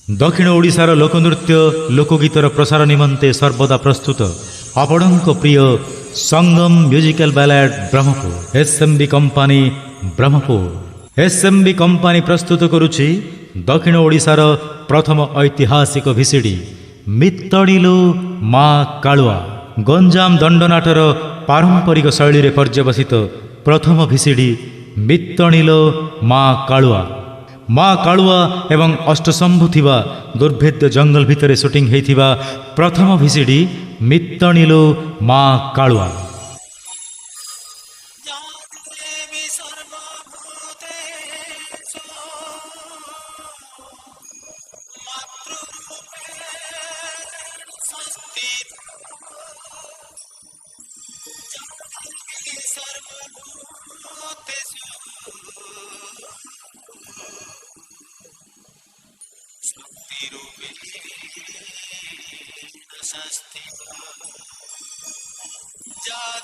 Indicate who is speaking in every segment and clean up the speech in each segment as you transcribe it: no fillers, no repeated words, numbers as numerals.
Speaker 1: दक्षिण ओडिशार लोकनृत्य लोकगीतर प्रसार निमंते सर्वदा प्रस्तुत आपणक प्रिय Sangam musical ballad Brahmapur SMB company Brahmapur. SMB company प्रस्तुत करुछि दक्षिण ओडिशार प्रथम ऐतिहासिक भिसिडी मित्तडिलो मा कालुआ। गंजाम दंडनाटर पारंपरिक शैली रे पर्यवसित प्रथम भिसिडी मित्तडिलो मा कालुआ। माँ कालुआ एवं अष्टशंभु थिबा दुर्भेद्य जंगल भितर शूटिंग होइथिबा प्रथम भिसिडी मित्तडिलो माँ कालुआ।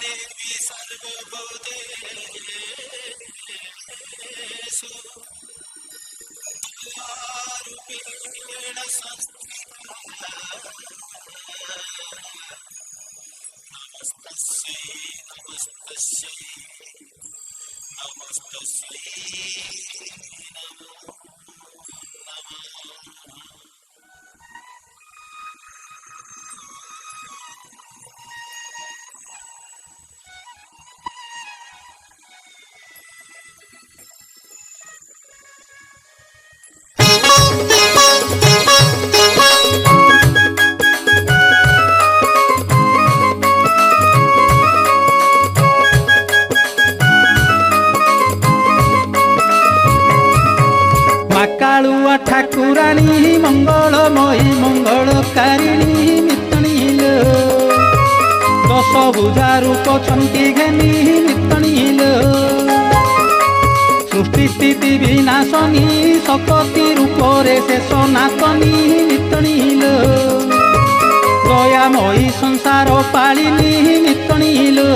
Speaker 2: देवी सर्वभूतेषु रूपेण संस्थिता नमस्तस्यै नमस्तस्यै नमस्तस्यै नमो नमः।
Speaker 3: कालुआ ठाकुराणी मंगलमयी मंगलकारिणी मित्तडिलो दश भुजा रूप छंटी घेनी मित्तडिलो सृष्टि स्थिति विनाशनी शक्ति रूपरे से सनातनी मित्तडिलो दयामयी संसार पालिनी मित्तडिलो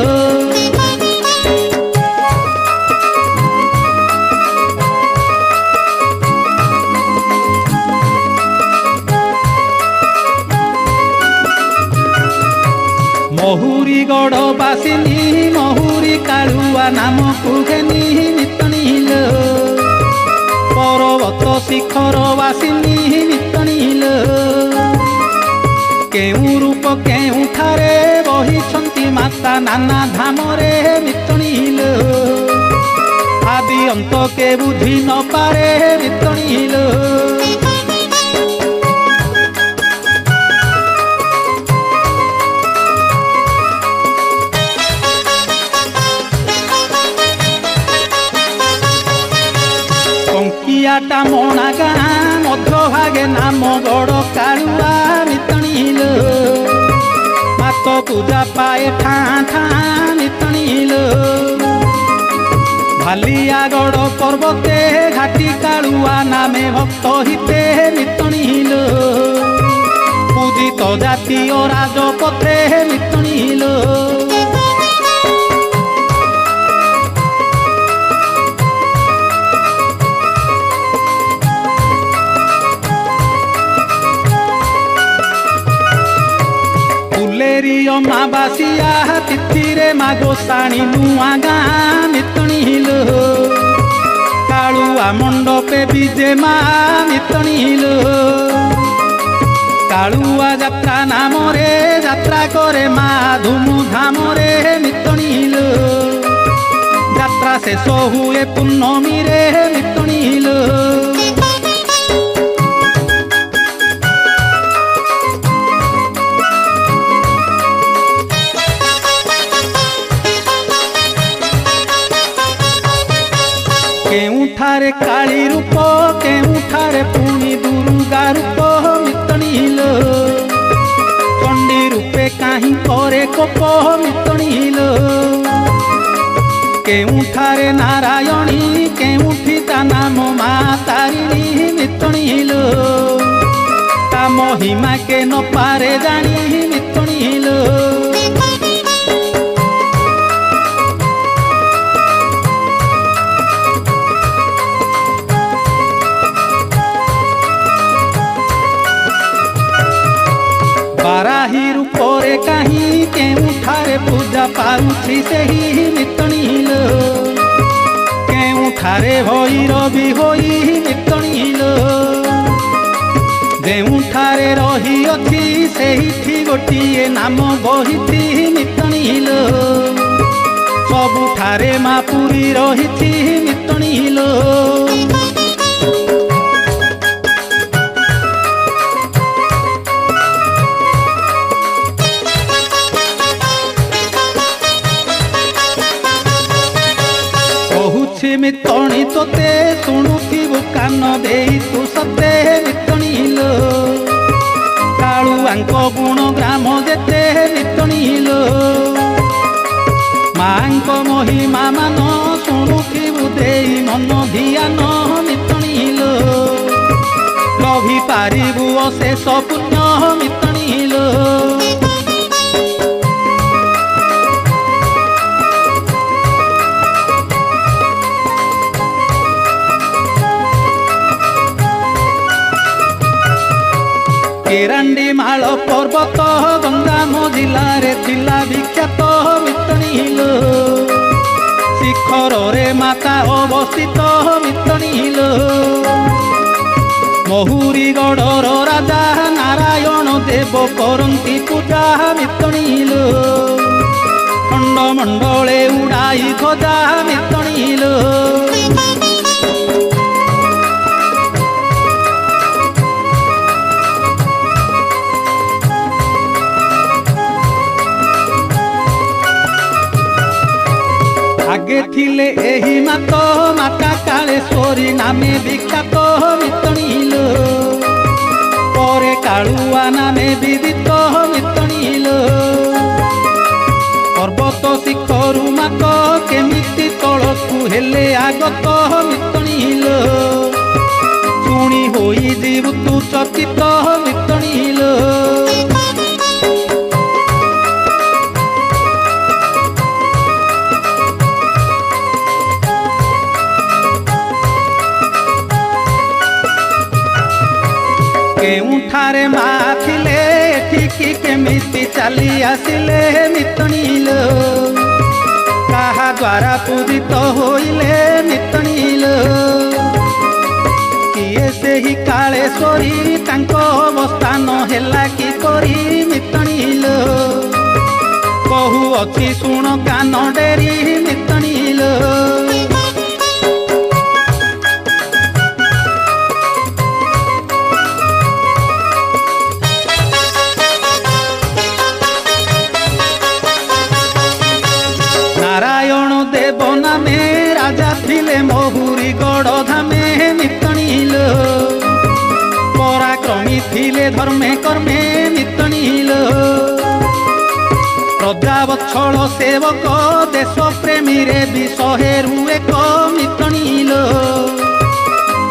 Speaker 3: महुरी गढ़वासिनी महुरी कालुआ नाम कुघेनी मित्तडिलो पर्वत शिखर वासिनी मित्तडिलो केउ रूप केउ ठारे बहिछंती माता नाना धामरे मित्तडिलो आदि अंत के बुझी न पारे मित्तडिलो टा मणा गाँ मध्य भागे नाम गड़ कालुआ मित्तडिलो मात पूजा पाए ठाँ ठाँ मित्तडिलो भालिया गड़ पर्वते घाटी कालुआ नामे भक्त हिते मित्तडिलो पूजित जातीय राजपथे मित्तडिलो अमावासिया तिथिरे मागोसाणी नुआ गाँ मित्तडिलो कालुआ मंडपे विजे मा मित्तडिलो कालुआ यात्रा नाम रे यात्रा करे मा धूमधाम रे मित्तडिलो यात्रा शेष हुए पूर्णमी रे मित्तडिलो केउठारे काली रूप केउठारे पुणी दुर्गा रूप मित्तडिलो चंडी रूपे काहीं करे कोप मित्तडिलो केउठारे नारायणी केउठी ता नाम मा तारिणी मित्तडिलो ता महिमा के न पारे जानी मित्तडिलो ବାରାହି ରୂପରେ କାହିଁ କେଉଁଠାରେ ପୂଜା ପାଉଛି ସେହି ମିତଣୀଲୋ କେଉଁଠାରେ ଭୈରବୀ ହୋଇ ମିତଣୀଲୋ ଯେଉଁଠାରେ ରହିଅଛି ସେଇଠି ଗୋଟିଏ ନାମ ବହିଛି ମିତଣୀଲୋ ସବୁଠାରେ ମା ପୁରୀ ରହିଛି ମିତଣୀଲୋ ମିତଣୀ ତୋତେ ଶୁଣୁଥିବୁ କାନ ଦେଇ ତୁ ସତେ ମିତଣୀଲୋ କାଳୁଆଙ୍କ ଗୁଣ ଗ୍ରାମ ଯେତେ ମିତଣୀଲୋ ମାଙ୍କ ମହିମା ମାନ ଶୁଣୁଥିବୁ ଦେଇ ମନ ଧ୍ୟାନ ମିତଣୀଲୋ ଲଭି ପାରିବୁ ଅଶେଷ ପୁଣ୍ୟ ମିତଣୀଲୋ କେରାଣ୍ଡିମାଳ ପର୍ବତ ଗଞ୍ଜାମ ଜିଲ୍ଲାରେ ଥିଲା ବିଖ୍ୟାତ ମିତଣୀଲୋ ଶିଖରରେ ମାତା ଅବସ୍ଥିତ ମିତଣୀଲୋ ମହୁରୀଗଡ଼ର ରାଜା ନାରାୟଣ ଦେବ କରନ୍ତି ପୂଜା ମିତଣୀଲୋ ଖଣ୍ଡମଣ୍ଡଳେ ଉଡ଼ାଇ ଧ୍ୱଜା ମିତଣୀଲୋ ଆଗେ ଥିଲେ ଏହି ମାତା କାଳେଶ୍ୱରୀ ନାମେ ବିଖ୍ୟାତ ମିତଣୀଲୋ ପରେ କାଳୁଆ ନାମେ ବିଦିତ ମିତଣୀଲୋ ପର୍ବତ ଶିଖରୁ ମାତ କେମିତି ତଳକୁ ହେଲେ ଆଗତ ମିତଣୀଲୋ ଶୁଣି ହୋଇଯିବୁ ତୁ ଚକିତ ମିତଣୀଲୋ କେଉଁଠାରେ ମା ଥିଲେ ଏଠିକି କେମିତି ଚାଲି ଆସିଲେ ମିତଣୀଲୋ କାହା ଦ୍ୱାରା ପୂଜିତ ହୋଇଲେ ମିତଣୀଲୋ କିଏ ସେହି କାଳେଶ୍ୱରୀ ତାଙ୍କ ଅବସ୍ଥାନ ହେଲା କିପରି ମିତଣୀଲୋ କହୁଅଛି ଶୁଣ କାନ ଡେରି ମିତଣୀଲୋ ନାରାୟଣ ଦେବ ନାମେ ରାଜା ଥିଲେ ମହୁରୀଗଡ଼ ଧାମେ ମିତଣୀଲୋ ପରାକ୍ରମୀ ଥିଲେ ଧର୍ମେ କର୍ମେ ମିତଣୀଲୋ ପ୍ରଜାବତ୍ସଳ ସେବକ ଦେଶ ପ୍ରେମୀରେ ବି ଶହେରୁ ଏକ ମିତଣୀଲୋ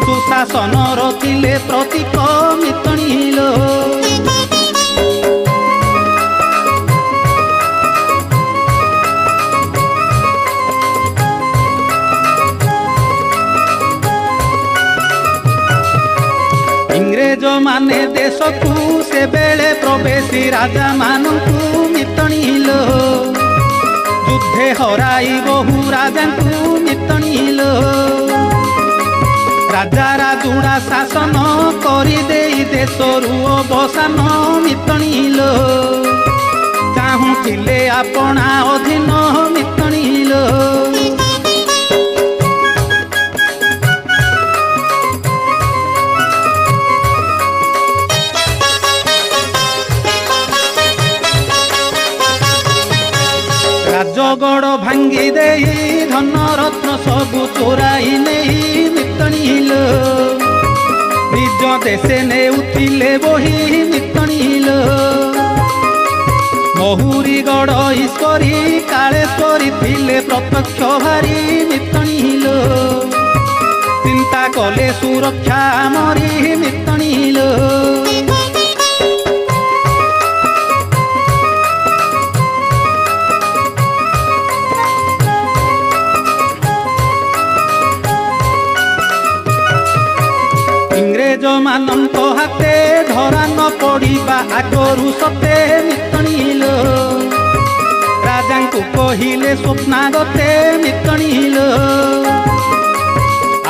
Speaker 3: ସୁଶାସନର ଥିଲେ ପ୍ରତୀକ ମିତଣୀଲୋ ଇଂରେଜ ମାନେ ଦେଶକୁ ସେବେଳେ ପ୍ରବେଶୀ ରାଜା ମାନଙ୍କୁ ମିତଣୀଲୋ ଯୁଦ୍ଧେ ହରାଇ ବହୁ ରାଜାଙ୍କୁ ମିତଣୀଲୋ ରାଜା ରାଜୁଡ଼ା ଶାସନ କରିଦେଇ ଦେଶରୁ ଅବସାନ ମିତଣୀଲୋ ଚାହୁଁଥିଲେ ଆପଣା ଅଧୀନ ମିତଣୀଲୋ ରାଜଗଡ଼ ଭାଙ୍ଗି ଦେଇ ଧନରତ୍ନ ସବୁ ଚୋରାଇ ନେଇ ମିତଣୀଲୋ ନିଜ ଦେଶେ ନେଉଥିଲେ ବହି ମିତଣୀଲୋ ମହୁରୀଗଡ଼ ଈଶ୍ୱରୀ କାଳେଶ୍ୱରୀ ଥିଲେ ପ୍ରତ୍ୟକ୍ଷ ଭାରି ମିତଣୀଲୋ ଚିନ୍ତା କଲେ ସୁରକ୍ଷା ମରି ମିତଣୀଲୋ ଇଂରେଜ ମାନଙ୍କ ହାତେ ଧରା ନ ପଡ଼ିବା ଆଗରୁ ସତେ ମିତଣିଲ ରାଜାଙ୍କୁ କହିଲେ ସ୍ୱପ୍ନାଗତେ ମିତଣିଲ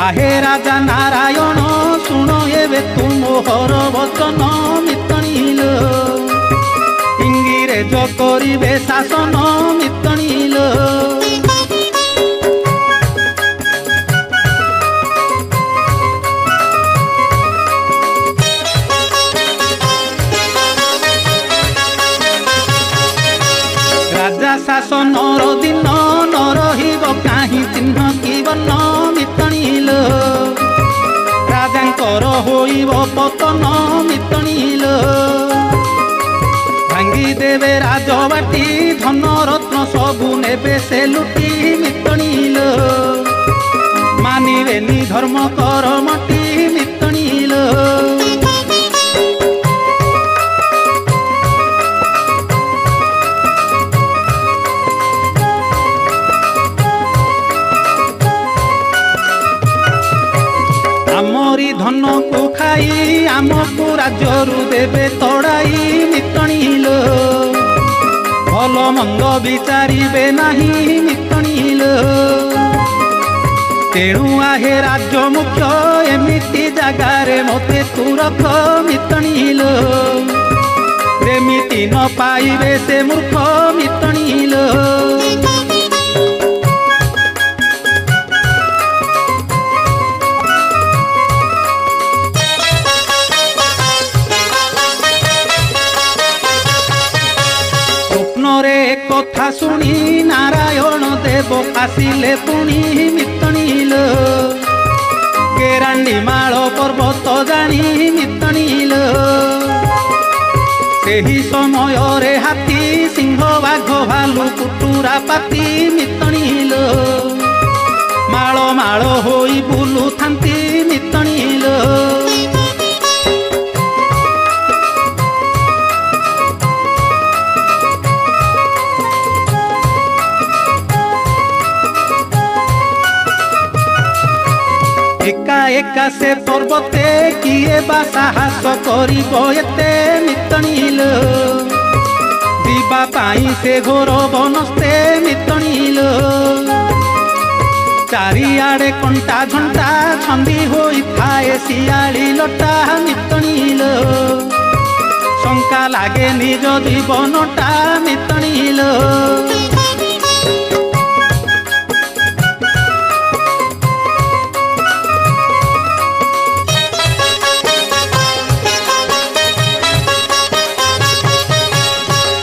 Speaker 3: आहे राजा नारायण शुण एवे तू मोहर वचन मितणील इंगिरेज करिबे शासन मितणील राजा शासनर दिन न रहिब काहि चिन्ह कि बन्न मितणील राजांकर होइब पतन मितणील भांगी देवे राजबाटी धन रत्न सबु नेबे से लुटी मितणील मानिबेनी धर्म करमटी मितणील आमरी धन को खाई आमको राज्यरू देवे तड़ाई मितणील भल मंद विचारिबे नाही मितणील तेणु आहे राज्य मुख्य एमिति जगारे मते तू रख मितणील एमिति न पाइबे से मूर्ख मितणील कथा शुणी नारायण देव आसिले पुणी मितणील केरांडी माळ पर्वत जानी मितणील सेही समय रे हाथी सिंह बाघ भालू कुटुरा पाती मितणील माळ माळ होई बुलु थांती मितणील एका एका से पर्वते किए बा साहस करिब एते मितणील दिबा पाई से घोर बनस्ते मितणील चारिआडे कंटा झंटा छंदी होई थाए शियाली लटा मितणील शंका लागे निज जीवनटा मितणील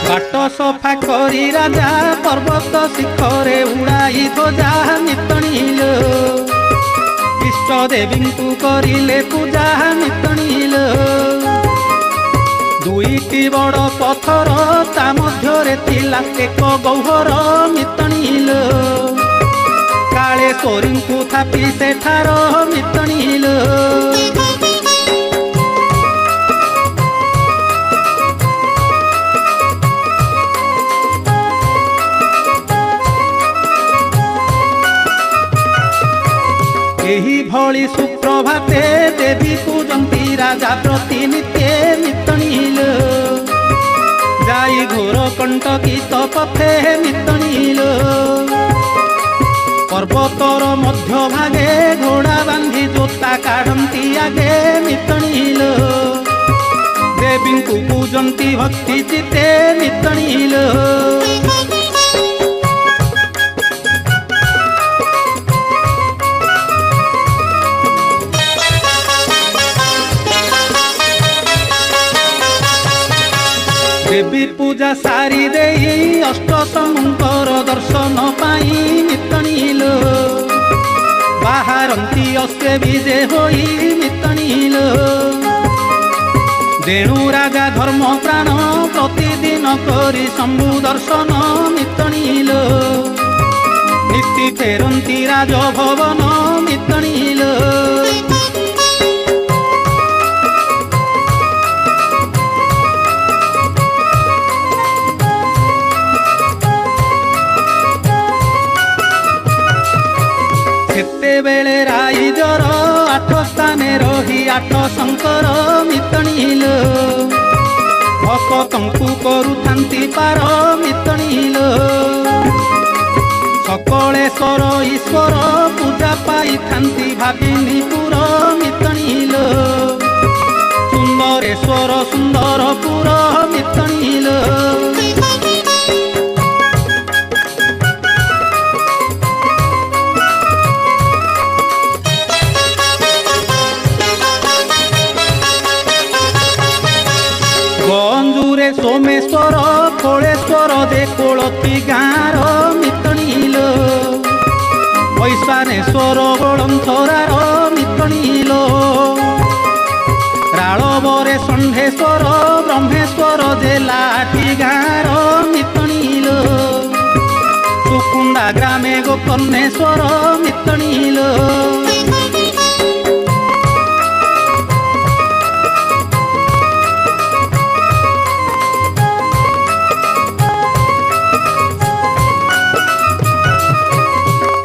Speaker 3: बाट सफा करी राजा पर्वत शिखरे उड़ाई ध्वजा मितणील इष्ट देवी को करिले पूजा मितणील दुईटी बड़ पथर ता मध्यरे थिला एक गौहर मितणील काले सोरी को थापी सेठार मितणील एही भली सुप्रभाते देवी पूजंती राजा प्रतिनित्ये मितणील जाई घोर कंटकित पथे मितणील पर्वतर मध्य भागे घोड़ा बांधी जोता काढ़ती आगे मितणील देवी को पूजंती भक्ति चिते मितणील देवी पूजा सारी देई अष्ट शंकर दर्शन पाई मितणील बाहरंती अश्वे विजे होई मितणील देणु राजा धर्म प्राण प्रतिदिन करी शंभु दर्शन मितणील नीति फेरंती राजभवन मितणील बेले राइजर आठ स्थाने रही आठ शंकर मितणील ଭକତଙ୍କୁ କରୁଥାନ୍ତି ପାର ମିତଣିଲ ସକଳେଶ୍ୱର ଈଶ୍ୱର ପୂଜା ପାଇଥାନ୍ତି ଭାବିନି ପୁର ମିତଣିଲ ସୁନ୍ଦରେଶ୍ୱର ସୁନ୍ଦରପୁର ମିତଣିଲ ଗଞ୍ଜୁରେ ସୋମେଶ୍ୱର କୋଳେଶ୍ୱର ଯେ କୋଳତି ଗାଁର ମିତଣିଲ ଐଶାନେଶ୍ୱର ବଳନ୍ଥରାର ମିତଣିଲ ରାଳବରେ ଷଣ୍ଢେଶ୍ୱର ବ୍ରହ୍ମେଶ୍ୱର ଯେ ଲାଠି ଗାଁର ମିତଣିଲ ସୁକୁଣ୍ଡା ଗ୍ରାମେ ଗୋକର୍ଣ୍ଣେଶ୍ୱର ମିତଣିଲ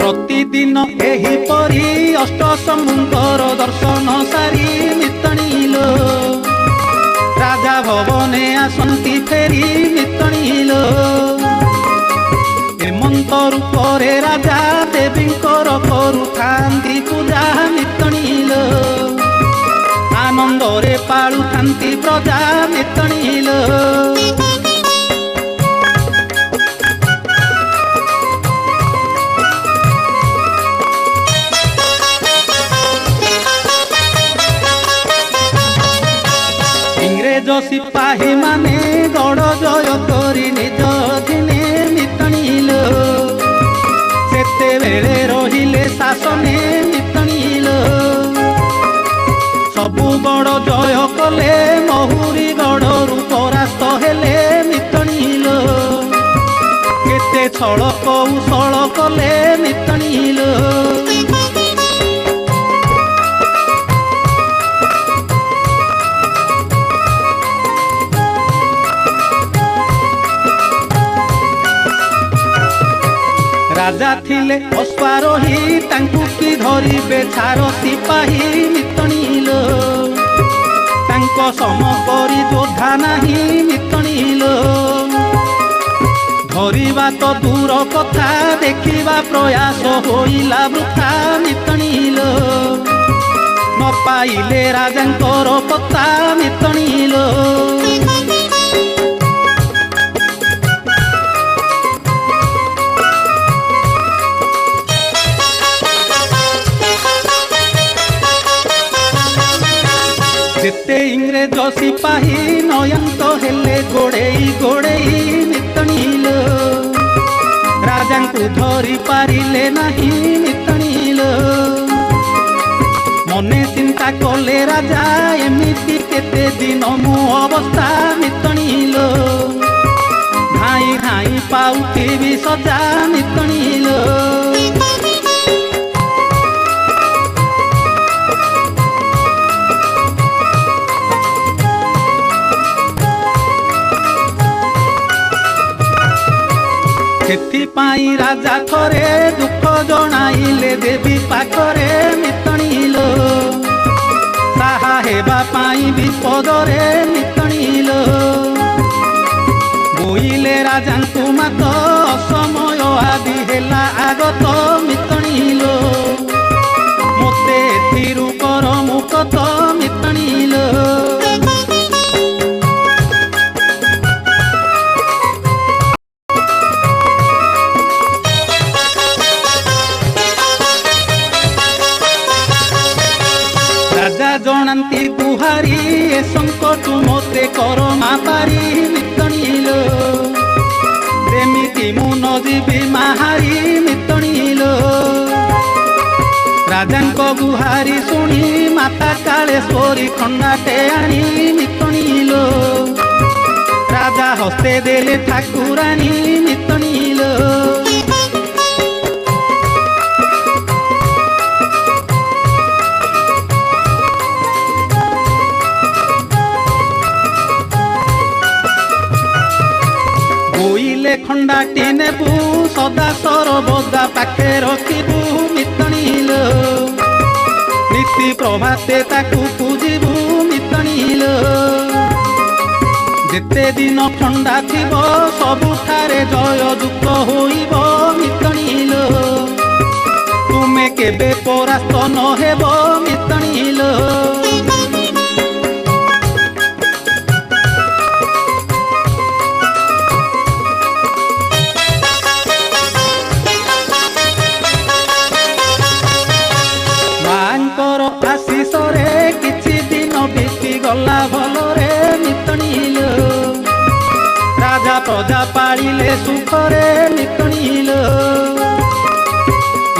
Speaker 3: ପ୍ରତିଦିନ ଏହିପରି ଅଷ୍ଟଶମ୍ଭୁଙ୍କର ଦର୍ଶନ ସାରି ମିତଣିଲ ରାଜା ଭବନେ ଆସନ୍ତି ଫେରି ମିତଣିଲ ହେମନ୍ତ ରୂପରେ ରାଜା ଦେବୀଙ୍କର କରୁଥାନ୍ତି ପୂଜା ମିତଣିଲ ଆନନ୍ଦରେ ପାଳୁଥାନ୍ତି ପ୍ରଜା ମିତଣିଲ ସିପାହୀ ମାନେ ଗଡ଼ ଜୟ କରି ନିଜ ଦିନେ ମିତଣିଲ ସେତେବେଳେ ରହିଲେ ଶାସନେ ମିତଣିଲ ସବୁ ଗଡ଼ ଜୟ କଲେ ମହୁରୀ ଗଡ଼ରୁ ପରାସ୍ତ ହେଲେ ମିତଣିଲ କେତେ ଛଳ କୌଶଳ କଲେ ମିତଣିଲ ରାଜା ଥିଲେ ଅଶ୍ୱାରୋହୀ ତାଙ୍କୁ କି ଧରିବେ ଛାର ସିପାହୀ ମିତଣିଲ ତାଙ୍କ ସମ ପରି ଯୋଦ୍ଧା ନାହିଁ ମିତଣିଲ ଧରିବା ତ ଦୂର କଥା ଦେଖିବା ପ୍ରୟାସ ହୋଇଲା ବୃଥା ମିତଣିଲ ନ ପାଇଲେ ରାଜାଙ୍କର ପତା ମିତଣିଲ ଯେତେ ଇଂରେଜ ସିପାହୀ ନୟନ୍ତ ହେଲେ ଗୋଡ଼େଇ ଗୋଡ଼େଇ ମିତଣିଲ ରାଜାଙ୍କୁ ଧରି ପାରିଲେ ନାହିଁ ମିତଣିଲ ମନେ ଚିନ୍ତା କଲେ ରାଜା ଏମିତି କେତେ ଦିନ ମୁଁ ଅବସ୍ଥା ମିତଣିଲ ଧାଇଁ ଧାଇଁ ପାଉଥିବି ସଜା ମିତଣିଲ ସେଥିପାଇଁ ରାଜା ଥରେ ଦୁଃଖ ଜଣାଇଲେ ଦେବୀ ପାଖରେ ମିତଣିଲ ସାହା ହେବା ପାଇଁ ବିପଦରେ ମିତଣିଲ ବୋଇଲେ ରାଜାଙ୍କୁ ମାତ ଅସମୟ ଆଦି ହେଲା ଆଗତ ମିତଣିଲ ମୋତେ ଏଥିରୁ କର ମୁକ୍ତ ମିତଣିଲ ଜଣାନ୍ତି ଗୁହାରି ଏ ସଙ୍କଟୁ ମୋତେ କର ମାପାରି ମିତଣିଲ ଯେମିତି ମୁଁ ନ ଯିବି ମାହାରି ମିତଣିଲ ରାଜାଙ୍କ ଗୁହାରି ଶୁଣି ମାତା କାଳେଶ୍ୱରୀ ଖଣ୍ଡାଟେ ଆଣି ମିତଣିଲ ରାଜା ହସ୍ତେ ଦେଲେ ଠାକୁରାଣୀ ମିତଣିଲ ଖଣ୍ଡାଟି ନେବୁ ସଦା ସର୍ବଦା ପାଖେ ରଖିବୁ ମିତଣିଲ ନୀତି ପ୍ରଭାତେ ତାକୁ ପୂଜିବୁ ମିତଣିଲ ଯେତେ जेते दिन ठंडा थिब सबुठारे जय युक्त होइब मितणीलो तुमे केबे परास्त नहेब मितणीलो मांकर आशीषरे किछि दिन बीती गला भलरे मितणीलो राजा प्रजा पालिले सुखरे मितणीलो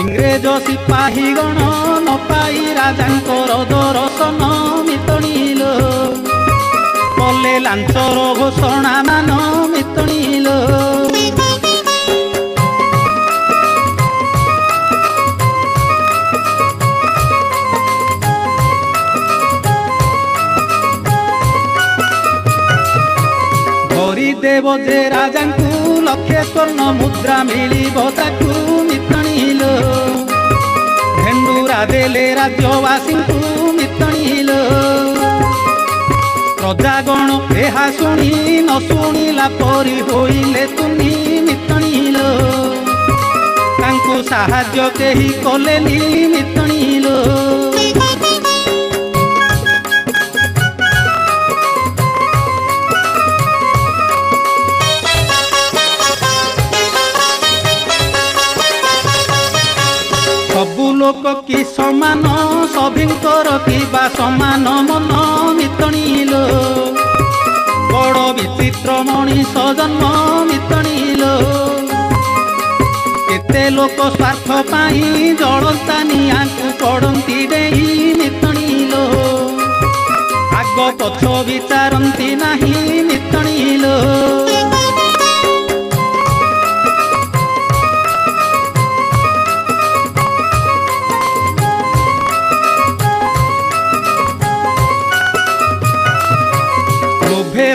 Speaker 3: इंग्रेज सिपाही गण न पाई राजांकर दर्शन मितणीलो कले लांचर घोषणा मान मितणीलो देव जे राजा लक्षे स्वर्ण मुद्रा मिलिब ताकू मितणीलो भेंडुरा देले राज्यवासी मितणीलो प्रजागण ଏହା ଶୁଣି न ଶୁଣିଲା ପରି ହୋଇଲେ ତୁନି ମିତଣୀଲୋ ତାଙ୍କୁ ସାହାଯ୍ୟ କେହି କଲେନି ମିତଣୀଲୋ सबु लोक कि समान सभिंकर किबा समान मन मितणीलो बड़ विचित्र मनीष जन्म मितणीलो केते लोक स्वार्थ पाई जड़ता निआंकु पड़ती डेई मितणीलो आग पछ विचारती नाही मितणीलो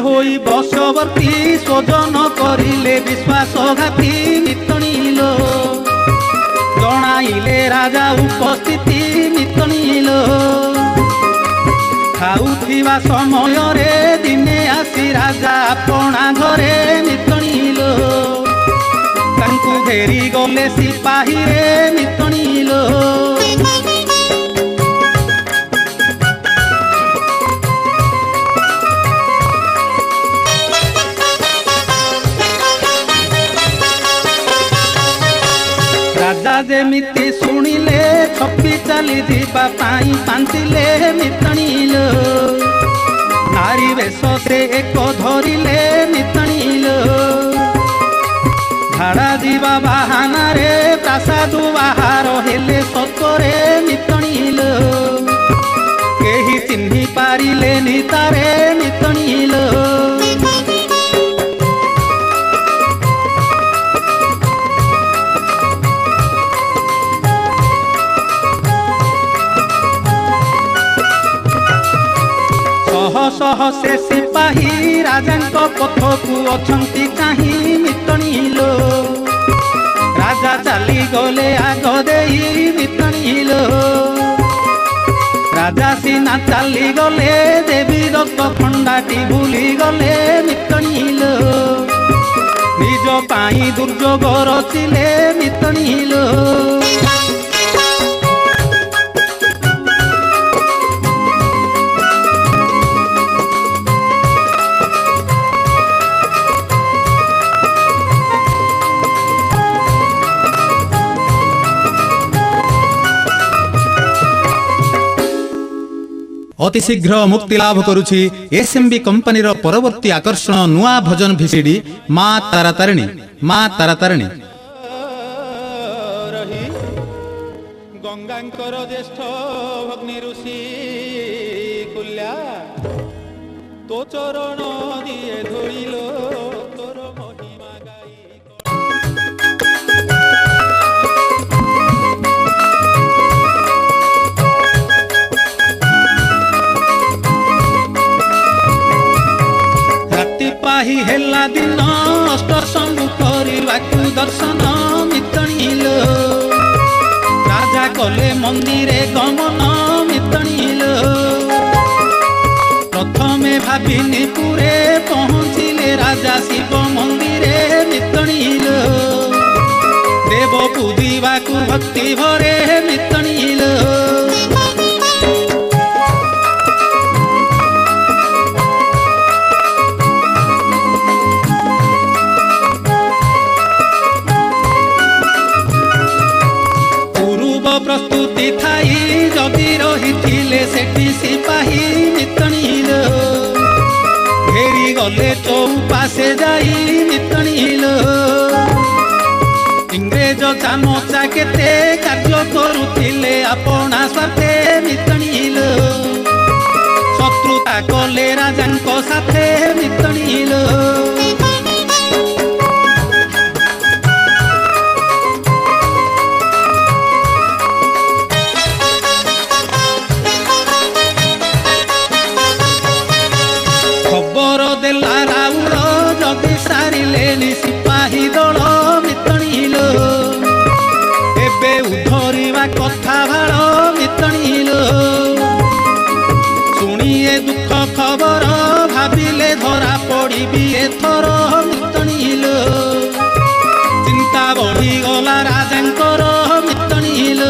Speaker 3: होई बशवर्ती स्वजन करिले विश्वासघाती मितणीलो जणाइले राजा उपस्थिति मितणीलो खाउथिबा समय रे दिने आसी राजा अपना घरे मितणीलो तांकु घेरी गले सिपाही रे मितणीलो राजा जेमिति शुणिले छपी चली जीवा पाई पांतिले मितणीलो नारी वेश से एक धरिले मितणीलो झाड़ा जीवा बाहाना रे प्रासाद बाहार हेले सतरे मितणीलो केही चिन्हि पारिले नितारे मितणीलो सह से सिपाही राजांक पथकू अछंती काहीं मितणीलो राजा चली गले आग देई मितणीलो राजा सीना चली गले देवी दत्त खंडाटी भूली गले मितणीलो निज पाई दुर्जोग रचिले मितणीलो अति शीघ्र मुक्ति लाभ करुछि एसएमबी कंपनीर परवर्ती आकर्षण नुआ भजन भिसीडी माँ तारा तारिणी गंगांकर ज्येष्ठ भग्नि ऋषि कुल्या तो चरण दिए धोइलो तोर महिमा गाई पाही हेला दिन अष्ट शंभु करवाकू दर्शन मितणीलो राजा कले मंदिरे गमन मितणीलो प्रथमे भाविनी पुरे पहुँचिले राजा शिव मंदिरे मितणील देव पूजिबाकू भक्ति भरे मितणील पूर्व प्रस्तुति थाई जदि रही सेठी सिपाही मितणील घेरी गले चौपाशे जाई मितणील इंग्रेज चामचा केते कार्य करुथिले आपणा स्वार्थे मितणील शत्रुता कले राजांको साथे मितणील खबर देला राउल जदि सारिले सिपाही दल मितणील एबे उधरिबा कथा भाळ मितणील शुणिए दुख खबर भाविले धरा पड़िबी एथर मितणील चिंता बढ़ीगला राजांकर मितणील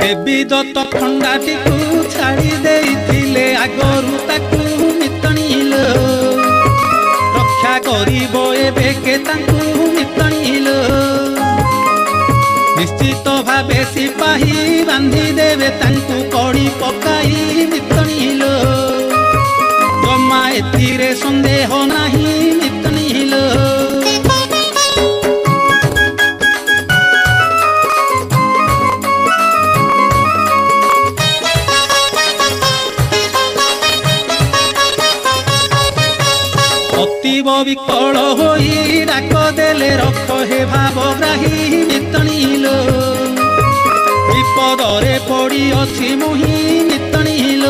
Speaker 3: देवी दत्त खंडाटी को छाड़ी देइथिले आगरु ताकू मितणील रक्षा करिबो एबे के ताकू मितणील निश्चित भावे सिपाही बांधी देवे ताकू कड़ी पकाई मितणील जमा एथिरे संदेह नाही मितणील अतीब विकल होई डाक देले रख हे भावग्राही मितणील विपदरे पड़ी अछि मुही मितणील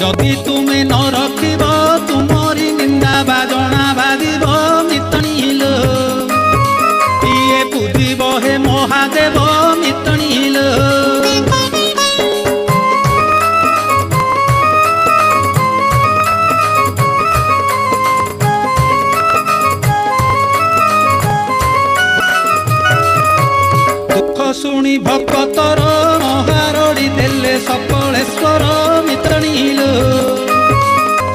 Speaker 3: जदि तुमे न रखिब तुमरी निंदा बाजना बाजिब मितणील किए पूजिब हे महादेव मितणील शुणी भक्तर महारड़ी देले सकलेश्वर मितणील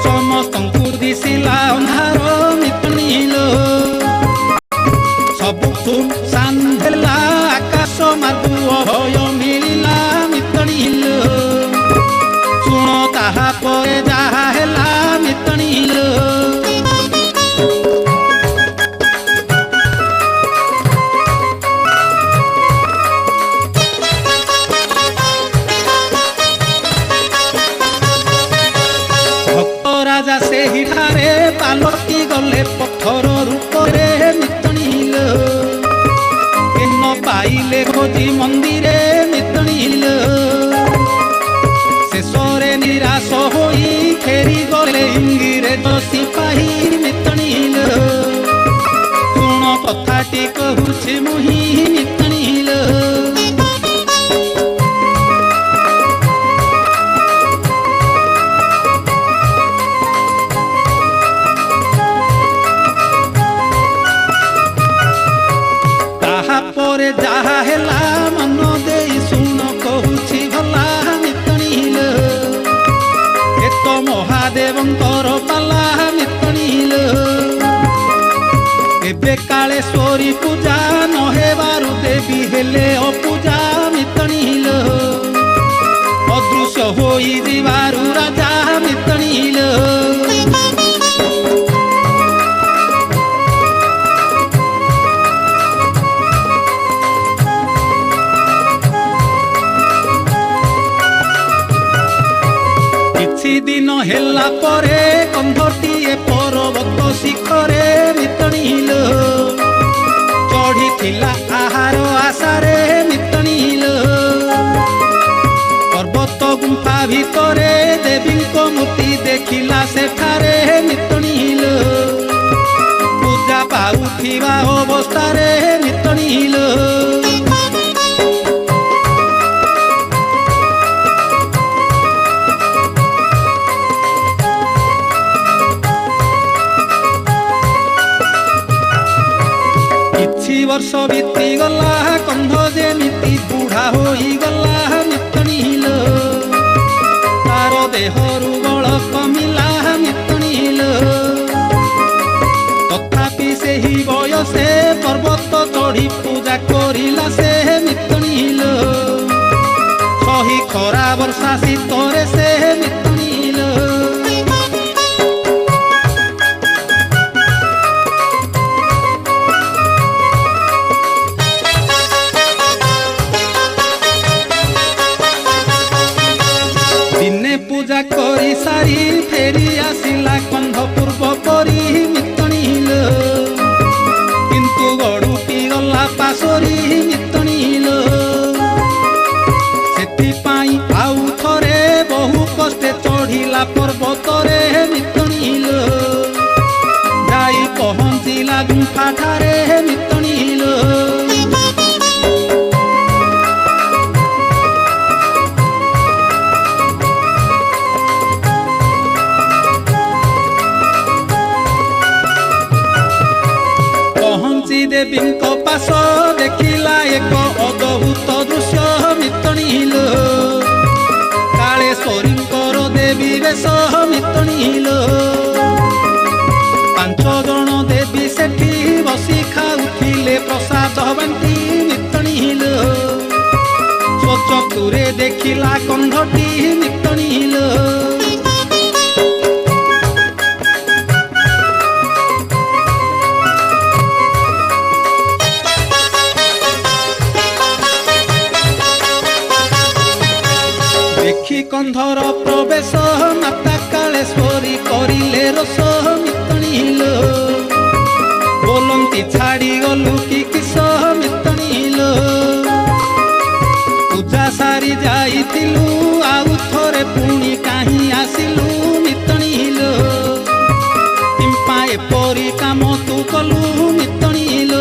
Speaker 3: समस्त दिशिला अंधार मितणील सबुठू सांधेला आकाश मार्गु अभय मिलिला मितणील शुण ताहा परे जाहा हेला मितणील राजा से हिठारे पालकी गले पत्थर रूपरे मितणील केन पाइले खोजी मंदिरे मितणील शेषरे निराश होई फेरी गले इंग्रेज सिपाही मितणील शुण कथाटी कहूछि मुही मितणील परे जाहा हेला मन देई शुण कहूछि भला मितणील एत महादेवंकर पाला मितणील एबे कालेश्वरी पूजा न हेबारु देवी हेले अपूजा मितणील अदृश्य होई दिवारु राजा मितणील दिन हेला परे कंधटीए पर्वत शिखरे मितणील चढ़ी थिला आहार आशारे मितणील पर्वत गुंफा भितरे देवी मूर्ति देखिला सेठारे मितणील पूजा पाऊ ପାଠାରେ ମିତଣିଲ। କିଛି ବର୍ଷ ବିତିଗଲା କନ୍ଧ ଯେମିତି ବୁଢ଼ା ହୋଇଗଲା ମିତଣିଲ। ତାର ଦେହରୁ ବଳ କମିଲା ମିତଣିଲ। ତଥାପି ସେହି ବୟସେ ପର୍ବତ ଚଢ଼ି ପୂଜା କରିଲା ସେ ମିତଣିଲ। ସହି ଖରା ବର୍ଷା ଶୀତରେ ସେ ମିତଣିଲ। ଦିନେ ପୂଜା କରି ସାରି ଫେରି ଆସିଲା କନ୍ଧ ପୂର୍ବ ପରି ମିତଣିଲ। କିନ୍ତୁ ଗଡ଼ୁଟି ଗଲା ପାଶୋରି ମିତଣିଲ। ସେଥିପାଇଁ ଆଉ ଥରେ ବହୁ କଷ୍ଟେ ଚଢ଼ିଲା ପର୍ବତରେ ମିତଣିଲ। ଯାଇ ପହଞ୍ଚିଲା ଗୁମ୍ଫାଠାରେ ମିତଣିଲ। ଦେବୀଙ୍କ ପାଶ ଦେଖିଲା ଏକ ଅଦ୍ଭୁତ ଦୃଶ୍ୟ ମିତଣିଲ। କାଳେଶ୍ୱରୀଙ୍କର ଦେବୀ ବେଶ ମିତଣିଲ। 5 ଜଣ ଦେବୀ ସେଠି ବସି ଖାଉଥିଲେ ପ୍ରସାଦ ବାଣ୍ଟି ମିତଣିଲ। ସ୍ୱଚକ୍ଷୁରେ ଦେଖିଲା କନ୍ଧଟି ମିତଣିଲ। ଦେଖି କନ୍ଧର ପ୍ରବେଶ ମାତା କାଳେଶ୍ୱରୀ କରିଲେ ରୋଷ ମିତଣିଲ। ବୋଲନ୍ତି ଛାଡ଼ିଗଲୁ କି କିସ ମିତଣିଲ। ପୂଜା ସାରି ଯାଇଥିଲୁ ଆଉ ଥରେ ପୁଣି କାହିଁ ଆସିଲୁ ମିତଣିଲ। କିମ୍ପା ଏପରି କାମ ତୁ କଲୁ ମିତଣିଲ।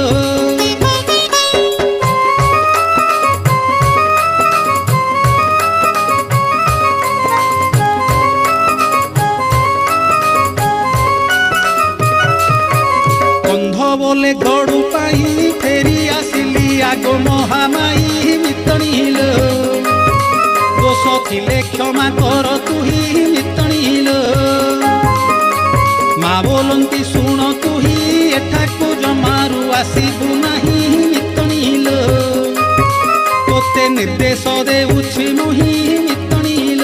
Speaker 3: ବୋଲେ ଗଡ଼ୁ ପାଇଁ ଫେରି ଆସିଲି ଆଗ ମହାମାଇ ମିତଣିଲ। ଦୋଷ ଥିଲେ କ୍ଷମା କର ତୁହି ମିତଣିଲ। ମା ବୋଲନ୍ତି ଶୁଣ ତୁହି ଏଠାକୁ ଜମାରୁ ଆସିବୁ ନାହିଁ ମିତଣିଲ। ତୋତେ ନିର୍ଦ୍ଦେଶ ଦେଉଛି ମୁହିଁ ମିତଣିଲ।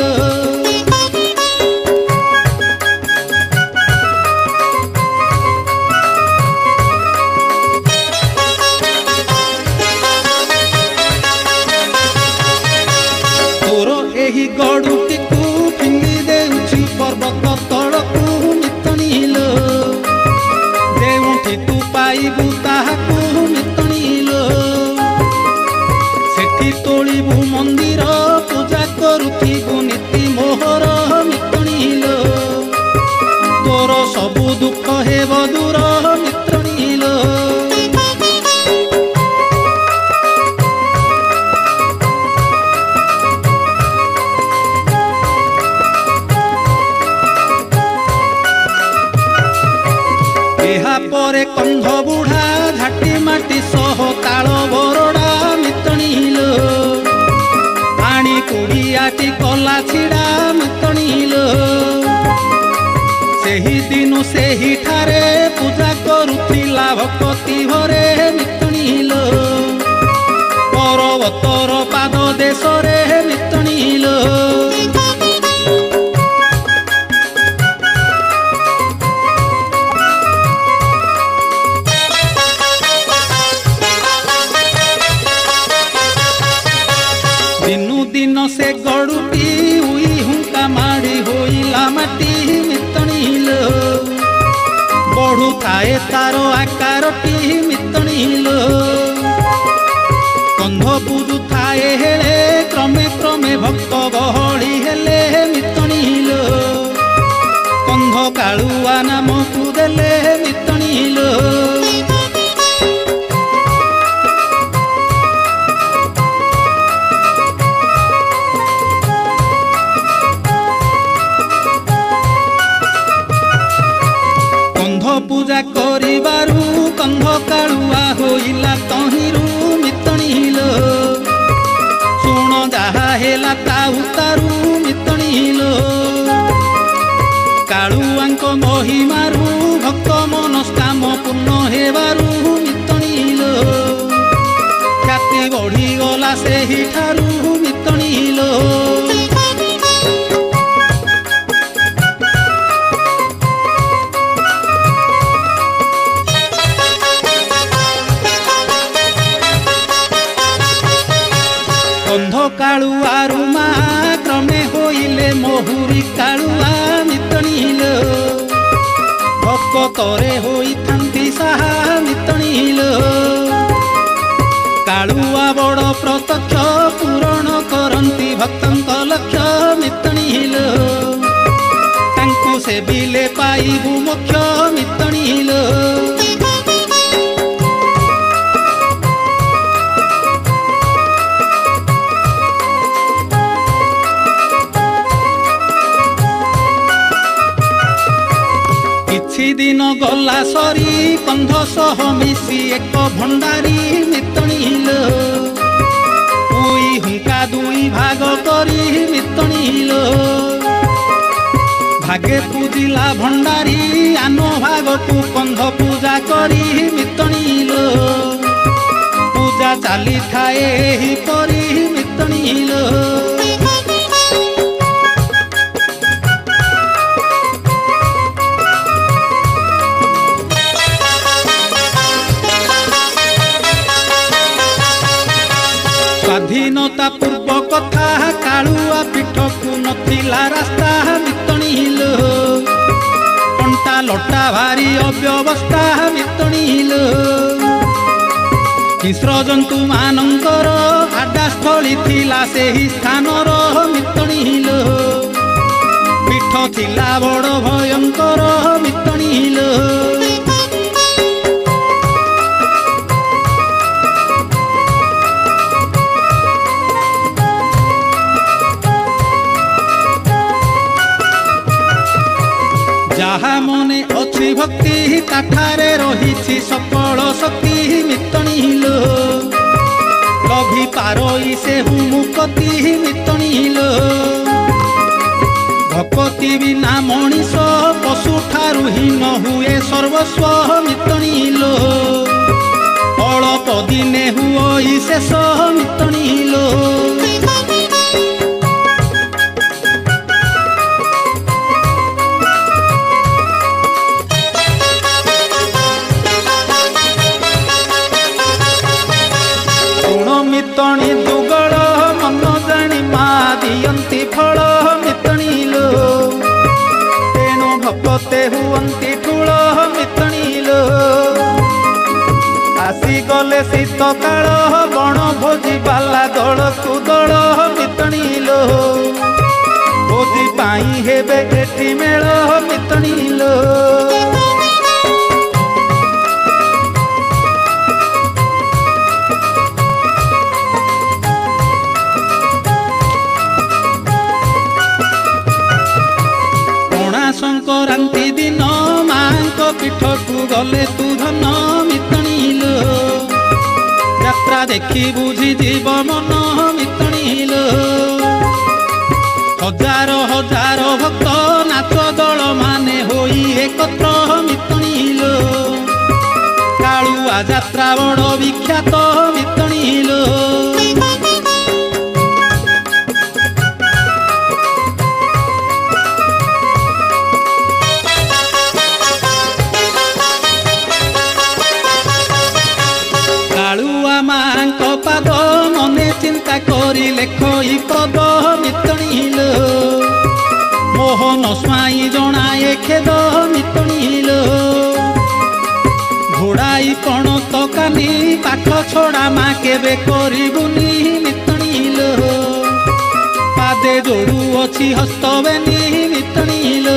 Speaker 3: ଏହି ଗଡ଼ୁଟିକୁ ଫିଙ୍ଗି ଦେଉଛି ପର୍ବତ ତଳକୁ ମିତଣିଲ। ଯେଉଁଠି ତୁ ପାଇବୁ ତାହାକୁ ମିତଣିଲ। ସେଠି ତୋଳିବୁ ମନ୍ଦିର ପୂଜା କରୁଥିବୁ ନୀତି ମୋହର ମିତଣିଲ। ତୋର ସବୁ ଦୁଃଖ ହେବ ଦୂର ମିତଣିଲ। ପରେ କନ୍ଧ ବୁଢ଼ା ଝାଟି ମାଟି ସହ ତାଳ ବରଡ଼ା ମିତଣିଲ। ପାଣି କୁଡ଼ିଆଟି କଲା ଛିଡ଼ା ମିତଣିଲ। ସେହି ଦିନୁ ସେହିଠାରେ ପୂଜା କରୁଥିଲା ଭକତି ଭରେ ମିତଣିଲ। ପର୍ବତର ପାଦ ଦେଶରେ ମିତଣିଲ। ଦିନ ସେ ଗଡ଼ୁଟି ଉଇ ହୁଙ୍କା ମାଡ଼ି ହୋଇଲା ମାଟି ମିତଣିଲ। ବଢ଼ୁଥାଏ ତାର ଆକାରଟି ମିତଣିଲ। କନ୍ଧ ପୂଜୁଥାଏ ହେଳେ କ୍ରମେ କ୍ରମେ ଭକ୍ତ ଗହଳି ହେଲେ ମିତଣିଲ। କନ୍ଧ କାଳୁଆ ନାମକୁ ଦେଲେ ମିତଣିଲ। ପୂଜା କରିବାରୁ କନ୍ଧ କାଳୁଆ ହୋଇଲା ତହିଁରୁ ମିତଣିଲ। ଶୁଣ ଯାହା ହେଲା ତା ଉତାରୁ ମିତଣିଲ। କାଳୁଆଙ୍କ ମହିମାରୁ ଭକ୍ତ ମନସ୍କାମ ପୂର୍ଣ୍ଣ ହେବାରୁ ମିତଣିଲ। ଖ୍ୟାତି ବଢ଼ିଗଲା ସେହିଠାରୁ ମିତଣିଲ। କନ୍ଧ କାଳୁଆରୁ ମା କ୍ରମେ ହୋଇଲେ ମହୁରୀ କାଳୁଆ ମିତଣିଲ। ଭକତରେ ହୋଇଥାନ୍ତି ସାହା ମିତଣିଲ। କାଳୁଆ ବଡ଼ ପ୍ରତ୍ୟକ୍ଷ ପୂରଣ କରନ୍ତି ଭକ୍ତଙ୍କ ଲକ୍ଷ୍ୟ ମିତଣିଲ। ତାଙ୍କୁ ସେବିଲେ ପାଇବୁ ମୋକ୍ଷ ମିତଣିଲ। କିଛି ଦିନ ଗଲା ସରି କନ୍ଧ ସହ ମିଶି ଏକ ଭଣ୍ଡାରୀ ମିତଣିଲ। ଉଇ ହୁଙ୍କା ଦୁଇ ଭାଗ କରି ମିତଣିଲ। ଭାଗେ ପୂଜିଲା ଭଣ୍ଡାରୀ ଆନ ଭାଗକୁ କନ୍ଧ ପୂଜା କରି ମିତଣିଲ। ପୂଜା ଚାଲିଥାଏ ଏହିପରି ମିତଣିଲ। ସ୍ୱାଧୀନତା ପୂର୍ବ କଥା କାଳୁଆ ପୀଠକୁ ନଥିଲା ରାସ୍ତା ମିତଣିଲ। କଣ୍ଟା ଲଟା ଭାରି ଅବ୍ୟବସ୍ଥା ମିତଣିଲ। ହିଂସ୍ର ଜନ୍ତୁ ମାନଙ୍କର ଆଡ୍ଡାସ୍ଥଳୀ ଥିଲା ସେହି ସ୍ଥାନର ମିତଣିଲ। ପୀଠ ଥିଲା ବଡ଼ ଭୟଙ୍କର ମିତଣିଲ। ଯାହା ମନେ ଅଛି ଭକ୍ତି ତାଠାରେ ରହିଛି ସକଳ ଶକ୍ତି ମିତଣିଲ। ଲଭି ପାରଇ ସେ ମୁକତି ମିତଣିଲ। ଭକତି ବିନା ମଣିଷ ପଶୁଠାରୁ ହୀନ ହୁଏ ସର୍ବସ୍ୱ ମିତଣିଲ। ଅଳପ ଦିନେ ହୁଅଇ ଶେଷ ମିତଣିଲ। ମିତଣି ଦୁଗଳ ମନ ଜାଣି ମା ଦିଅନ୍ତି ଫଳ ମିତଣିଲ। ତେଣୁ ଭକ୍ତେ ହୁଅନ୍ତି ଠୁଳ ମିତଣିଲ। ଆସିଗଲେ ଶୀତ କାଳ ବଣ ଭୋଜି ବାଲା ଦଳକୁ ଦଳ ମିତଣିଲ। ଭୋଜି ପାଇଁ ହେବେ ଏଠି ମେଳ ମିତଣିଲ। ସଂକ୍ରାନ୍ତି ଦିନ ମାଙ୍କ ପୀଠକୁ ଗଲେ ତୁ ଧନ ମିତଣିଲ। ଯାତ୍ରା ଦେଖି ବୁଝିଯିବ ମନ ମିତଣିଲ। ହଜାର ହଜାର ଭକ୍ତ ନାଚ ଦଳ ମାନେ ହୋଇ ଏକତ୍ର ମିତଣିଲ। କାଳୁଆ ଯାତ୍ରା ବଡ଼ ବିଖ୍ୟାତ ମିତଣିଲ। ମାଙ୍କ ପାଦ ମନେ ଚିନ୍ତା କରି ଲେଖଇ ପଦ ମିତଣିଲ। ମୋହନ ସ୍ୱାଇଁ ଜଣାଏ ଖେଦ ମିତଣିଲ। ଘୋଡ଼ାଇ ପଣ ତକାନି ପାଖ ଛଡ଼ା ମା କେବେ କରିବୁନି ମିତଣିଲ। ପାଦେ ଯୋଡ଼ୁ ଅଛି ହସ୍ତବେନି ମିତଣିଲ।